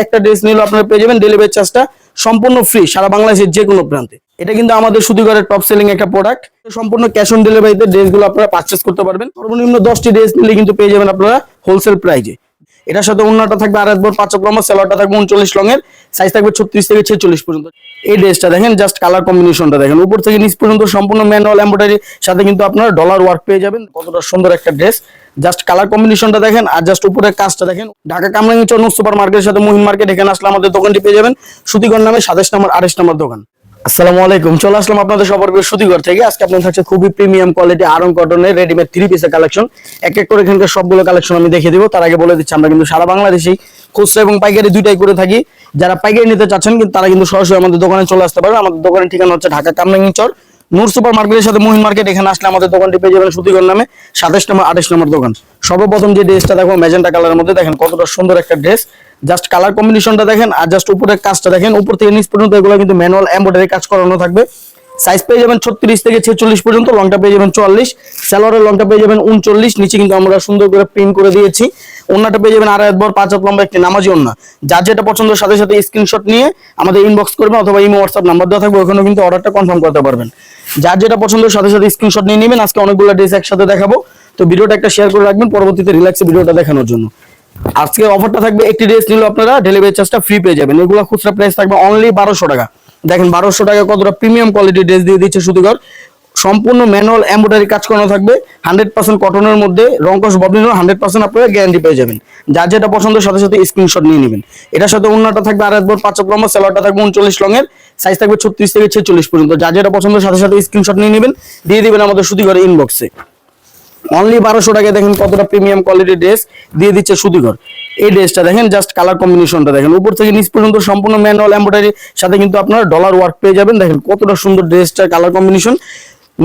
একটা ড্রেস নিলে আপনারা পেয়ে যাবেন ডেলিভারি চার্জটা সম্পূর্ণ ফ্রি সারা বাংলাদেশের যে কোনো প্রান্তে। এটা কিন্তু আমাদের সুতিঘরের টপ সেলিং একটা প্রোডাক্ট। সম্পূর্ণ ক্যাশ অন ডেলিভারিতে ড্রেসগুলো আপনারা পারচেজ করতে পারবেন। সর্বনিম্ন 10টি ড্রেস নিলে কিন্তু পেয়ে যাবেন আপনারা হোলসেল প্রাইজে। এটার সাথে অন্যটা থাকবে আড়াই বড় 5 লম্বা, সালোয়ারটা থাকবে 39 লঙের, সাইজ থাকবে 36 থেকে 46 পর্যন্ত। এই ড্রেসটা দেখেন, জাস্ট কালার কম্বিনেশনটা দেখেন, উপর থেকে নিচ পর্যন্ত সম্পূর্ণ ম্যানুয়াল এমব্রয়ডারি সাথে কিন্তু আপনারা ডলার ওয়ার্ক পেয়ে যাবেন। কতটা সুন্দর একটা ড্রেস, জাস্ট কালার কম্বিনেশনটা দেখেন আর জাস্ট উপরের কাজটা দেখেন। ঢাকা কামরাঙ্গীরচর সুপার মার্কেটের সাথে মহিন মার্কেট, এখানে আসলে আমাদের দোকানটি পেয়ে যাবেন সুতিঘর নামে 27 নম্বর 28 নম্বর দোকান। আসসালামু আলাইকুম, চলে আসলাম আপনাদের সবার সুতিঘর থেকে। আজকে আপনাদের থাকছে খুবই প্রিমিয়াম কোয়ালিটি আরং কটনের রেডিমেড 3 পিসের কালেকশন। এক এক করে এখানকার সবগুলো কালেকশন আমি দেখিয়ে দিব। তার আগে বলে দিচ্ছি, আমরা কিন্তু সারা বাংলাদেশেই খুচরা এবং পাইকারি দুইটাই করে থাকি। যারা পাইকারি নিতে চাচ্ছেন কিন্তু তারা কিন্তু সরাসরি আমাদের দোকানে চলে আসতে পারবেন। আমাদের দোকানের ঠিকানা হচ্ছে ঢাকা কামরাঙ্গীরচর নূর সুপার মার্কেটের সাথে মহিন মার্কেট, এখানে আসলে আমাদের দোকানটি পেয়ে যাবেন সুতিঘর নামে 27 নম্বর 28 নম্বর দোকান। সর্বপ্রথম যে ড্রেসটা দেখো ম্যাজেন্টা কালারের মধ্যে, দেখেন কতটা সুন্দর একটা ড্রেস, জাস্ট কালার কম্বিনেশনটা দেখেন আর জাস্ট উপরের কাজটা দেখেন। উপর থেকে নিচ পর্যন্ত এগুলো কিন্তু ম্যানুয়াল এমব্রয়ডারি কাজ করানো থাকবে। সাইজ পেয়ে যাবেন 36 থেকে 46 পর্যন্ত, লংটা পেয়ে যাবেন 44, সালোয়ারের লংটা পেয়ে যাবেন 39। নিচে কিন্তু আমরা সুন্দর করে প্রিন্ট করে দিয়েছি। ওন্নাটা পেয়ে যাবেন আড়াই বড় 5 লম্বা একটি নামাজি ওন্না। যার যেটা পছন্দের সাথে সাথে স্ক্রিনশট নিয়ে আমাদের ইনবক্স করবেন, অথবা ইমো হোয়াটসঅ্যাপ নাম্বার দেওয়া থাকবে, ওখানে কিন্তু অর্ডারটা কনফার্ম করতে পারবেন। যার যেটা পছন্দের সাথে সাথে স্ক্রিনশট নিয়ে নেবেন। আজকে অনেকগুলো ড্রেস একসাথে দেখাবো, তো ভিডিওটা একটা শেয়ার করে রাখবেন পরবর্তীতে রিল্যাক্সে ভিডিওটা দেখানোর জন্য। আজকে অফারটা থাকবে, একটি ড্রেস নিলে আপনারা ডেলিভারি চার্জটা ফ্রি পেয়ে যাবেন। এগুলো খুচরা প্রাইস থাকবে অনলি 1200 টাকা। দেখেন 1200 টাকা কতটা প্রিমিয়াম কোয়ালিটির ড্রেস দিয়ে দিচ্ছে সুতিঘর। সম্পূর্ণ ম্যানুয়াল এমব্রয়ডারি কাজ করানো থাকবে, 100% কটনের মধ্যে, রংকশ ববলিনের 100% আপনারা গ্যারান্টি পেয়ে যাবেন। যার যেটা পছন্দের সাথে সাথে স্ক্রিনশট নিয়ে নেবেন। এটার সাথে ওন্নাটা থাকবে আড়াই বড় 5 লম্বা, সালোয়ারটা থাকবে 39 লঙের, সাইজ থাকবে 36 থেকে 46 পর্যন্ত। যার যেটা পছন্দের সাথে সাথে স্ক্রিনশট নিয়ে নেবেন, দিয়ে দিবেন আমাদের সুতিঘরের ইনবক্সে। অনলি 1200 টাকায় দেখেন কতটা প্রিমিয়াম কোয়ালিটির ড্রেস দিয়ে দিচ্ছে সুতিঘর। এই ড্রেসটা দেখেন, জাস্ট কালার কম্বিনেশনটা দেখেন, উপর থেকে নিচ পর্যন্ত সম্পূর্ণ ম্যানুয়াল এমব্রয়ডারির সাথে কিন্তু আপনারা ডলার ওয়ার্ক পেয়ে যাবেন। দেখেন কতটা সুন্দর ড্রেসটার কালার কম্বিনেশন।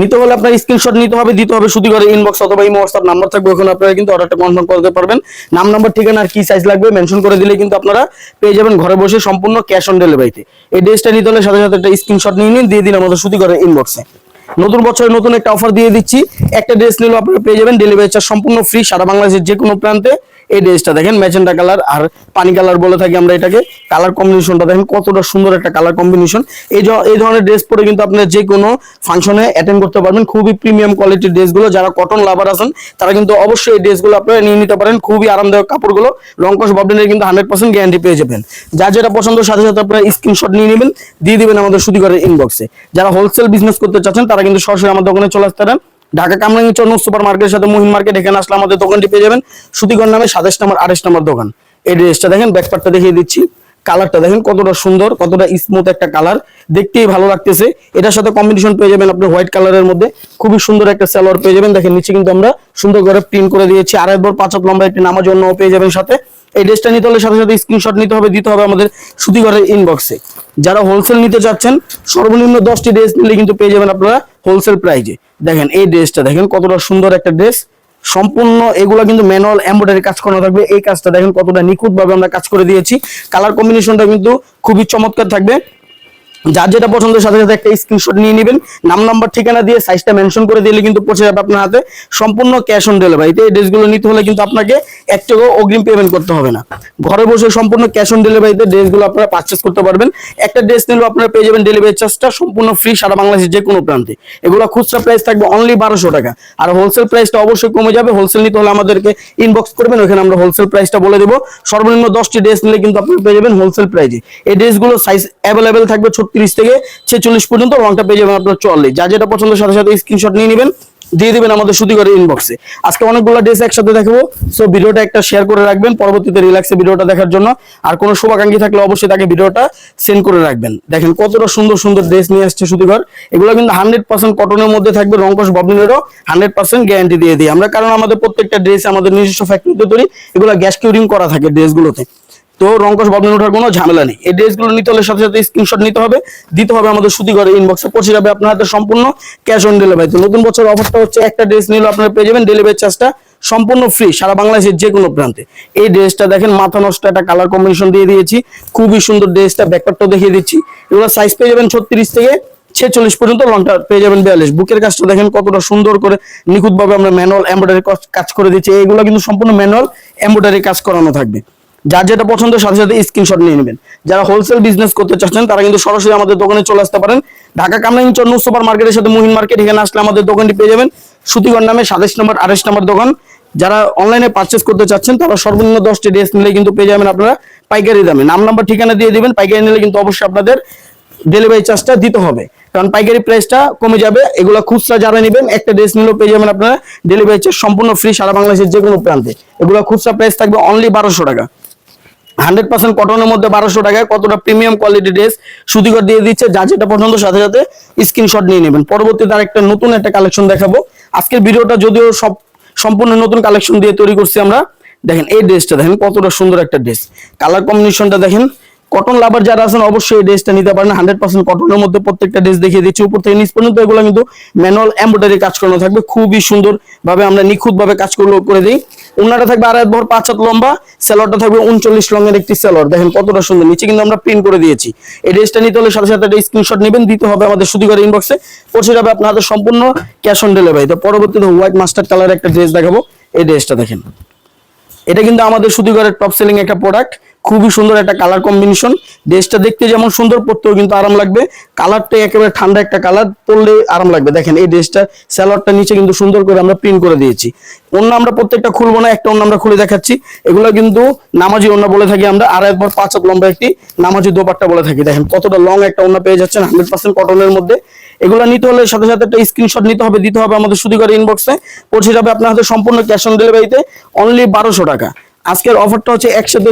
নিতে হলে আপনার স্ক্রিনশট নিতে হবে, দিতে হবে সুতিঘরের ইনবক্স অথবা ইমো হোয়াটসঅ্যাপ নাম্বার থাকবে, ওখানে আপনারা কিন্তু অর্ডারটা কনফার্ম করতে পারবেন। নাম, নাম্বার, ঠিকানা আর কি সাইজ লাগবে মেনশন করে দিলে কিন্তু আপনারা পেয়ে যাবেন ঘরে বসে সম্পূর্ণ ক্যাশ অন ডেলিভারিতে। এই ড্রেসটা নিতে হলে সাথে সাথে একটা স্ক্রিনশট নিয়ে নিন, দিয়ে দিন আমাদের সুতিঘরের ইনবক্সে। নতুন বছরে নতুন একটা অফার দিয়ে দিচ্ছি, একটা ড্রেস নিলেও আপনারা পেয়ে যাবেন ডেলিভারি চার্জ সম্পূর্ণ ফ্রি সারা বাংলাদেশের যে কোনো প্রান্তে। এই ড্রেসটা দেখেন, ম্যাজেন্টা কালার আর পানি কালার বলে থাকি আমরা এটাকে। কালার কম্বিনেশনটা দেখেন কতটা সুন্দর একটা কালার কম্বিনেশন। এই ধরনের ড্রেস পরে কিন্তু আপনারা যে কোনো ফাংশনে অ্যাটেন্ড করতে পারবেন। খুবই প্রিমিয়াম কোয়ালিটির ড্রেসগুলো, যারা কটন লাভার আছেন তারা কিন্তু অবশ্যই এই ড্রেসগুলো আপনারা নিয়ে নিতে পারেন। খুবই আরামদায়ক কাপড়গুলো, রংকশ ববলিনের কিন্তু 100% গ্যারান্টি পেয়ে যাবেন। যার যেটা পছন্দের সাথে সাথে আপনারা স্ক্রিনশট নিয়ে নেবেন, দিয়ে দিবেন আমাদের সুতিঘরের ইনবক্সে। যারা হোলসেল বিজনেস করতে চাচ্ছেন তারা কিন্তু সরাসরি আমাদের দোকানে চলে আসতে পারেন। ঢাকা কামরাঙ্গীরচর সুপার মার্কেটের সাথে মহিন মার্কেট, এখানে আসলে আমাদের দোকানটি পেয়ে যাবেন সুতিঘর নামে 27 নম্বর 28 নম্বর দোকান। এই ড্রেসটা দেখেন, ব্যাকপার্টটা দেখিয়ে দিচ্ছি, কালারটা দেখেন কতটা সুন্দর, কতটা স্মুথ একটা কালার, দেখতেই ভালো লাগতেছে। এটার সাথে কম্বিনেশন পেয়ে যাবেন আপনি হোয়াইট কালারের মধ্যে, খুবই সুন্দর একটা সালোয়ার পেয়ে যাবেন। দেখেন নিচে কিন্তু আমরা সুন্দর করে প্রিন্ট করে দিয়েছি, আড়াই বড় 5 লম্বা একটি নামাজ অন্য পেয়ে যাবেন সাথে। এই ড্রেসটা নিতে হলে সাথে সাথে স্ক্রিনশট নিতে হবে, দিতে হবে আমাদের সুতিঘরের ইনবক্সে। যারা হোলসেল নিতে চাচ্ছেন সর্বনিম্ন 10টি ড্রেস নিলে কিন্তু পেয়ে যাবেন আপনারা হোলসেল প্রাইজে। দেখেন এই ড্রেসটা দেখেন কতটা সুন্দর একটা ড্রেস, সম্পূর্ণ এগুলা কিন্তু ম্যানুয়াল এমব্রয়ডারি কাজ করানো থাকবে। এই কাজটা দেখেন কতটা নিখুঁত ভাবে আমরা কাজ করে দিয়েছি। কালার কম্বিনেশনটা কিন্তু খুবই চমৎকার থাকবে। যার যেটা পছন্দের সাথে সাথে একটা স্ক্রিনশট নিয়ে নেবেন, নাম, নাম্বার, ঠিকানা দিয়ে সাইজটা মেনশন করে দিলে কিন্তু পৌঁছে যাবে আপনার হাতে সম্পূর্ণ ক্যাশ অন ডেলিভারিতে। এই ড্রেসগুলো নিতে হলে কিন্তু আপনাকে 1 টাকাও অগ্রিম পেমেন্ট করতে হবে না। ঘরে বসে সম্পূর্ণ ক্যাশ অন ডেলিভারিতে ড্রেসগুলো আপনারা পারচেজ করতে পারবেন। একটা ড্রেস নিলেও আপনারা পেয়ে যাবেন ডেলিভারি চার্জটা সম্পূর্ণ ফ্রি সারা বাংলাদেশের যে কোনো প্রান্তে। এগুলো খুচরা প্রাইস থাকবে অনলি 1200 টাকা, আর হোলসেল প্রাইসটা অবশ্যই কমে যাবে। হোলসেল নিতে হলে আমাদেরকে ইনবক্স করবেন, ওখানে আমরা হোলসেল প্রাইসটা বলে দেবো। সর্বনিম্ন 10টি ড্রেস নিলে কিন্তু আপনারা পেয়ে যাবেন হোলসেল প্রাইসে। এই ড্রেসগুলো সাইজ অ্যাভেলেবেল থাকবে 36 থেকে 46 পর্যন্ত, লংটা পেয়ে যাবেন আপনার 44। যা যেটা পছন্দের সাথে সাথে স্ক্রিনশট নিয়ে নেবেন, দিয়ে দিবেন আমাদের সুতিঘরের ইনবক্সে। আজকে অনেকগুলো ড্রেস একসাথে দেখাবো, সো ভিডিওটা একটা শেয়ার করে রাখবেন পরবর্তীতে রিল্যাক্সে ভিডিওটা দেখার জন্য। আর কোনো শুভাকাঙ্ক্ষী থাকলে অবশ্যই তাকে ভিডিওটা সেন্ড করে রাখবেন। দেখেন কতটা সুন্দর সুন্দর ড্রেস নিয়ে আসছে সুতিঘর। এগুলো কিন্তু 100% কটনের মধ্যে থাকবে, রংকশ ববলিনেরও 100% গ্যারান্টি দিয়ে দিই আমরা, কারণ আমাদের প্রত্যেকটা ড্রেস আমাদের নিজস্ব ফ্যাক্টরিতে তৈরি। এগুলো গ্যাস কিউরিং করা থাকে ড্রেসগুলোতে, তো রংকশ ববলিন ওঠার কোনো ঝামেলা নেই। এই ড্রেসগুলো নিতে হলে সাথে সাথে স্ক্রিনশট নিতে হবে, দিতে হবে আমাদের সুতিঘরের ইনবক্সে, পৌঁছে যাবে আপনার হাতে সম্পূর্ণ ক্যাশ অন ডেলিভারিতে। নতুন বছর অফারটা হচ্ছে, একটা ড্রেস নিলে আপনারা পেয়ে যাবেন ডেলিভারি চার্জটা সম্পূর্ণ ফ্রি সারা বাংলাদেশের যে কোনো প্রান্তে। এই ড্রেসটা দেখেন মাথা নষ্ট একটা কালার কম্বিনেশন দিয়ে দিয়েছি, খুবই সুন্দর ড্রেসটা। ব্যাকপার্টটাও দেখিয়ে দিচ্ছি, এগুলো সাইজ পেয়ে যাবেন 36 থেকে 46 পর্যন্ত, লংটা পেয়ে যাবেন 42। বুকের কাজটা দেখেন কতটা সুন্দর করে নিখুঁত ভাবে আমরা ম্যানুয়াল এমব্রয়ডারি কাজ করে দিচ্ছি। এইগুলো কিন্তু সম্পূর্ণ ম্যানুয়াল এমব্রয়ডারি কাজ করানো থাকবে। যার যেটা পছন্দ সাথে সাথে স্ক্রিনশট নিয়ে নেবেন। যারা হোলসেল বিজনেস করতে চাচ্ছেন তারা কিন্তু সরাসরি আমাদের দোকানে চলে আসতে পারেন। ঢাকা কামরাঙ্গীরচর নূর সুপার মার্কেটের সাথে মুহিন মার্কেট, এখানে আসলে আমাদের দোকানটি পেয়ে যাবেন সুতিগণ নামে 27 নম্বর 28 নম্বর দোকান। যারা অনলাইনে পারচেস করতে চাচ্ছেন তারা সর্বনিম্ন 10টি ড্রেস নিলে কিন্তু পেয়ে যাবেন আপনারা পাইকারি দামে। নাম নাম্বার ঠিকানা দিয়ে দিবেন। পাইকারি নিলে কিন্তু অবশ্যই আপনাদের ডেলিভারি চার্জটা দিতে হবে, কারণ পাইকারি প্রাইসটা কমে যাবে। এগুলো খুচরা যারা নেবেন একটা ড্রেস নিলেও পেয়ে যাবেন আপনারা ডেলিভারি চার্জ সম্পূর্ণ ফ্রি সারা বাংলাদেশের যে কোনো প্রান্তে। এগুলো খুচরা প্রাইস থাকবে অনলি 1200 টাকা। 100% কটনের মধ্যে 1200 টাকায় কতটা প্রিমিয়াম কোয়ালিটি ড্রেস সুতিগর দিয়ে দিচ্ছে। যা যেটা পছন্দ সাথে সাথে স্ক্রিনশট নিয়ে নেবেন। পরবর্তীতে আরেকটা নতুন একটা কালেকশন দেখাবো। আজকের ভিডিওটা যদিও সম্পূর্ণ নতুন কালেকশন দিয়ে তৈরি করছি আমরা। দেখেন এই ড্রেসটা দেখেন কতটা সুন্দর একটা ড্রেস, কালার কম্বিনেশনটা দেখেন। কটন লাভার যারা আছেন অবশ্যই এই ড্রেসটা নিতে পারেন। 100% কটনের মধ্যে প্রত্যেকটা ড্রেস দেখিয়ে দিচ্ছি উপর থেকে নিচ পর্যন্ত। এগুলো কিন্তু ম্যানুয়াল এমব্রয়ডারি কাজ করানো থাকবে, খুবই সুন্দর ভাবে আমরা নিখুঁত ভাবে কাজ করে দিই। ওনাটা থাকবে 2.5 বহর 5 হাত লম্বা, সেলরটা থাকবে 39 লংয়ের একটি সেলর। দেখেন কতটা সুন্দর, নিচে কিন্তু আমরা প্রিন্ট করে দিয়েছি। এই ড্রেসটা নিতে হলে সাথে সাথে একটা স্ক্রিনশট নেবেন, দিতে হবে আমাদের সুতিগর ইনবক্সে, পৌঁছে যাবে আপনাদের সম্পূর্ণ ক্যাশ অন ডেলিভারি। তো পরবর্তীতে হোয়াইট মাস্টার্ড কালারের একটা ড্রেস দেখাবো। এই ড্রেসটা দেখেন, এটা কিন্তু আমাদের সুতিগরের টপ সেলিং একটা প্রোডাক্ট, খুবই সুন্দর একটা কালার কম্বিনেশন। ড্রেসটা দেখতে যেমন সুন্দর, পরতেও কিন্তু আরাম লাগবে। কালারটা একেবারে ঠান্ডা একটা কালার, পরলে আরাম লাগবে। দেখেন এই ড্রেসটা সালোয়ারটা নিচে কিন্তু সুন্দর করে আমরা প্রিন্ট করে দিয়েছি। অন্য আমরা প্রত্যেকটা খুলবো না, একটা অন্য আমরা খুলে দেখাচ্ছি। এগুলো কিন্তু নামাজি ওন্না বলে থাকি আমরা, 2.5 বহর 5 হাত লম্বা একটি নামাজি দোপাট্টা বলে থাকি। দেখেন কতটা লং একটা ওন্না পেয়ে যাচ্ছেন 100% কটনের মধ্যে। এগুলো নিতে হলে সাথে সাথে একটা স্ক্রিনশট নিতে হবে, দিতে হবে আমাদের সুতিগর ইনবক্সে, পৌঁছে যাবে আপনার হাতে সম্পূর্ণ ক্যাশ অন ডেলিভারিতে অনলি 1200 টাকা। আজকের অফারটা হচ্ছে একসাথে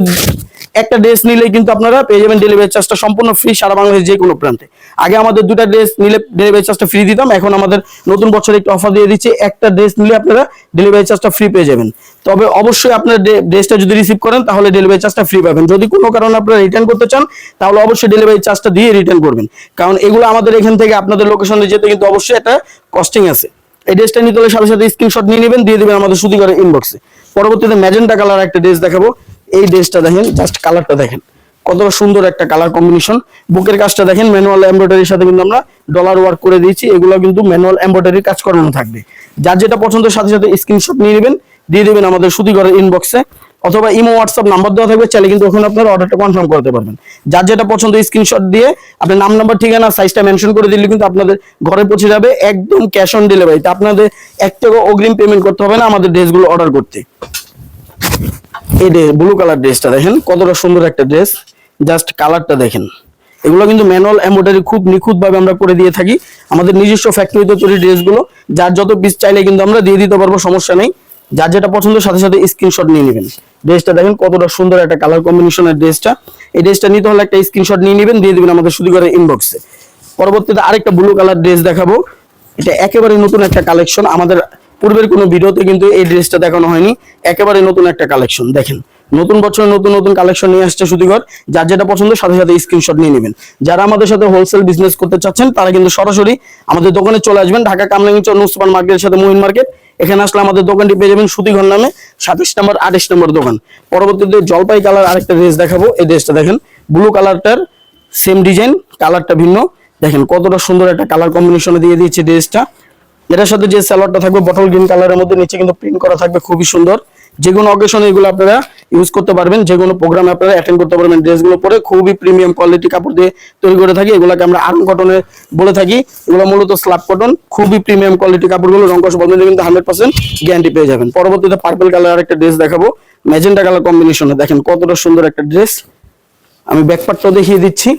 একটা ড্রেস নিলে কিন্তু আপনারা পেয়ে যাবেন ডেলিভারি চার্জটা সম্পূর্ণ ফ্রি সারা বাংলাদেশের যে কোনো প্রান্তে। আগে আমাদের 2টা ড্রেস নিলে ডেলিভারি চার্জটা ফ্রি দিতাম, এখন আমাদের নতুন বছরে একটা অফার দিয়ে দিচ্ছি, একটা ড্রেস নিলে আপনারা ডেলিভারি চার্জটা ফ্রি পেয়ে যাবেন। তবে অবশ্যই আপনার ড্রেসটা যদি রিসিভ করেন তাহলে ডেলিভারি চার্জটা ফ্রি পাবেন। যদি কোনো কারণে আপনারা রিটার্ন করতে চান তাহলে অবশ্যই ডেলিভারি চার্জটা দিয়ে রিটার্ন করবেন, কারণ এগুলো আমাদের এখান থেকে আপনাদের লোকেশনে যেতে কিন্তু অবশ্যই একটা কস্টিং আছে। এই ড্রেসটা নিতে হলে সাথে সাথে স্ক্রিনশট নিয়ে নেবেন, দিয়ে দিবেন আমাদের সুতিগরের ইনবক্সে। পরবর্তীতে ম্যাজেন্টা কালার একটা ড্রেস দেখাবো। এই ড্রেসটা দেখেন, জাস্ট কালারটা দেখেন কতটা সুন্দর একটা কালার কম্বিনেশন। বুকের কাজটা দেখেন ম্যানুয়াল এমব্রয়ডারির সাথে কিন্তু আমরা ডলার ওয়ার্ক করে দিয়েছি। এগুলো কিন্তু ম্যানুয়াল এমব্রয়ডারি কাজ করানো থাকবে। যার যেটা পছন্দের সাথে সাথে স্ক্রিনশট নিয়ে নেবেন, দিয়ে দিবেন আমাদের সুতিগরের ইনবক্সে, অথবা ইমো হোয়াটসঅ্যাপ নাম্বার দেওয়া থাকবে, চাইলে কিন্তু ওখানে আপনারা অর্ডারটা কনফার্ম করতে পারবেন। যার যেটা পছন্দ স্ক্রিনশট দিয়ে আপনার নাম নাম্বার ঠিকানা সাইজটা মেনশন করে দিলে কিন্তু আপনাদের ঘরে পৌঁছে যাবে একদম ক্যাশ অন ডেলিভারিতে। আপনাদের 1 টাকা অগ্রিম পেমেন্ট করতে হবে না আমাদের ড্রেসগুলো অর্ডার করতে। এই ব্লু কালার ড্রেসটা দেখেন কতটা সুন্দর একটা ড্রেস, জাস্ট কালারটা দেখেন। এগুলো কিন্তু ম্যানুয়াল এমব্রয়ডারি খুব নিখুঁত ভাবে আমরা করে দিয়ে থাকি, আমাদের নিজস্ব ফ্যাক্টরিতে তৈরি ড্রেসগুলো। যার যত পিস চাইলে কিন্তু আমরা দিয়ে দিতে পারবো, সমস্যা নেই। যার যেটা পছন্দ সাথে সাথে স্ক্রিনশট নিয়ে নেবেন। ড্রেসটা দেখেন কতটা সুন্দর একটা কালার কম্বিনেশনের ড্রেসটা। এই ড্রেসটা নিতে হলে একটা স্ক্রিনশট নিয়ে নেবেন, দিয়ে দিবেন আমাদের সুতিগরের ইনবক্সে। পরবর্তীতে আরেকটা ব্লু কালার ড্রেস দেখাবো। এটা একেবারে নতুন একটা কালেকশন, আমাদের পূর্বের কোনো ভিডিওতে কিন্তু এই ড্রেসটা দেখানো হয়নি। একেবারে নতুন একটা কালেকশন, দেখেন নতুন বছরে নতুন নতুন কালেকশন নিয়ে আসছে সুতিগর। যার যেটা পছন্দ সাথে সাথে স্ক্রিনশট নিয়ে নেবেন। যারা আমাদের সাথে হোলসেল বিজনেস করতে চাচ্ছেন তারা কিন্তু সরাসরি আমাদের দোকানে চলে আসবেন। ঢাকা কামরাঙ্গীরচর নূর সুপার মার্কেটের সাথে মুহিন মার্কেট, এখানে আসলে আমাদের দোকানটি পেয়ে যাবেন সুতিঘর নামে 27 নম্বর 28 নম্বর দোকান। পরবর্তীতে জলপাই কালার আরেকটা ড্রেস দেখাবো। এই ড্রেসটা দেখেন ব্লু কালারটার সেম ডিজাইন, কালারটা ভিন্ন। দেখেন কতটা সুন্দর একটা কালার কম্বিনেশনে দিয়ে দিয়েছে ড্রেসটা। এটার সাথে যে সালোয়ারটা থাকবে বটল গ্রিন কালারের মধ্যে, নিচে কিন্তু প্রিন্ট করা থাকবে, খুবই সুন্দর। যে কোনো অকেশনে এগুলো আপনারা ইউজ করতে পারবেন, যে কোনো প্রোগ্রামে আপনারা অ্যাটেন্ড করতে পারবেন। ড্রেসগুলো পরে খুবই প্রিমিয়াম কোয়ালিটি কাপড় দিয়ে তৈরি করে থাকি, এগুলোকে আমরা আর্ম কটনের বলে থাকি। এগুলো মূলত স্ল্যাব কটন, খুবই প্রিমিয়াম কোয়ালিটি কাপড়গুলো, রংকশ বলবেন কিন্তু 100% গ্যারান্টি পেয়ে যাবেন। পরবর্তীতে পার্পল কালার একটা ড্রেস দেখাবো, ম্যাজেন্টা কালার কম্বিনেশনে। দেখেন কতটা সুন্দর একটা ড্রেস, আমি ব্যাকপার্টটাও দেখিয়ে দিচ্ছি।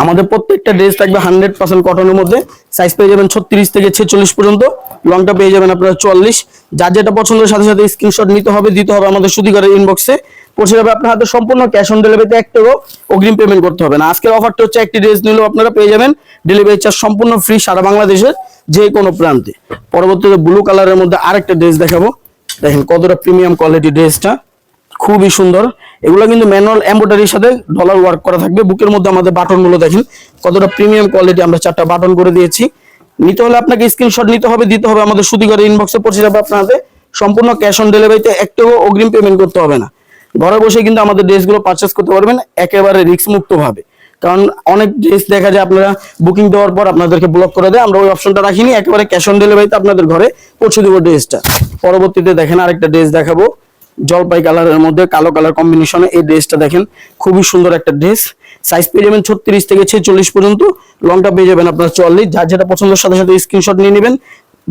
আমাদের প্রত্যেকটা ড্রেস থাকবে 100% কটনের মধ্যে। সাইজ পেয়ে যাবেন 36 থেকে 46 পর্যন্ত, লংটা পেয়ে যাবেন আপনারা 44। যার যেটা পছন্দের সাথে সাথে স্ক্রিনশট নিতে হবে, দিতে হবে আমাদের সুতিগরের ইনবক্সে, পৌঁছে যাবে আপনার হাতে সম্পূর্ণ ক্যাশ অন ডেলিভারিতে। 1 টাকাও অগ্রিম পেমেন্ট করতে হবে না। আজকের অফারটা হচ্ছে একটি ড্রেস নিলেও আপনারা পেয়ে যাবেন ডেলিভারি চার্জ সম্পূর্ণ ফ্রি সারা বাংলাদেশের যে কোনো প্রান্তে। পরবর্তীতে ব্লু কালারের মধ্যে আরেকটা ড্রেস দেখাবো। দেখেন কতটা প্রিমিয়াম কোয়ালিটি ড্রেসটা, খুবই সুন্দর। এগুলো কিন্তু ম্যানুয়াল এমব্রয়ডারির সাথে ডলার ওয়ার্ক করা থাকবে। বুকের মধ্যে আমাদের বাটনগুলো দেখেন কতটা প্রিমিয়াম কোয়ালিটি, আমরা 4টা বাটন করে দিয়েছি। নিতে হলে আপনাকে স্ক্রিনশট নিতে হবে, দিতে হবে আমাদের সুতিগরের ইনবক্সে, পৌঁছে যাবে আপনাদের সম্পূর্ণ ক্যাশ অন ডেলিভারিতে। 1 টাকাও অগ্রিম পেমেন্ট করতে হবে না। ঘরে বসে কিন্তু আমাদের ড্রেসগুলো পারচেস করতে পারবেন একেবারে রিস্ক মুক্ত ভাবে, কারণ অনেক ড্রেস দেখা যায় আপনারা বুকিং দেওয়ার পর আপনাদেরকে ব্লক করে দেয়, আমরা ওই অপশনটা রাখিনি। একেবারে ক্যাশ অন ডেলিভারিতে আপনাদের ঘরে পৌঁছে দেবো ড্রেসটা। পরবর্তীতে দেখেন আরেকটা ড্রেস দেখাবো, জলপাই কালারের মধ্যে কালো কালার কম্বিনেশনে এই ড্রেসটা দেখেন, খুবই সুন্দর একটা ড্রেস। সাইজ পেয়ে যাবেন 36 থেকে 46 পর্যন্ত, লংটা পেয়ে যাবেন আপনার 44। যার যেটা পছন্দের সাথে সাথে স্ক্রিনশট নিয়ে নেবেন,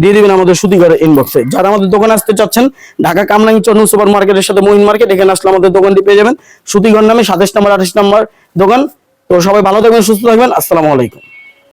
দিয়ে দিবেন আমাদের সুতিঘরের ইনবক্সে। যারা আমাদের দোকানে আসতে চাচ্ছেন, ঢাকা কামরাঙ্গী চন্দ্র সুপার মার্কেটের সাথে মহিন মার্কেট, এখানে আসলে আমাদের দোকানটি পেয়ে যাবেন সুতিঘর নামে, 27 নম্বর 28 নম্বর দোকান। তো সবাই ভালো থাকবেন, সুস্থ থাকবেন, আসসালামু আলাইকুম।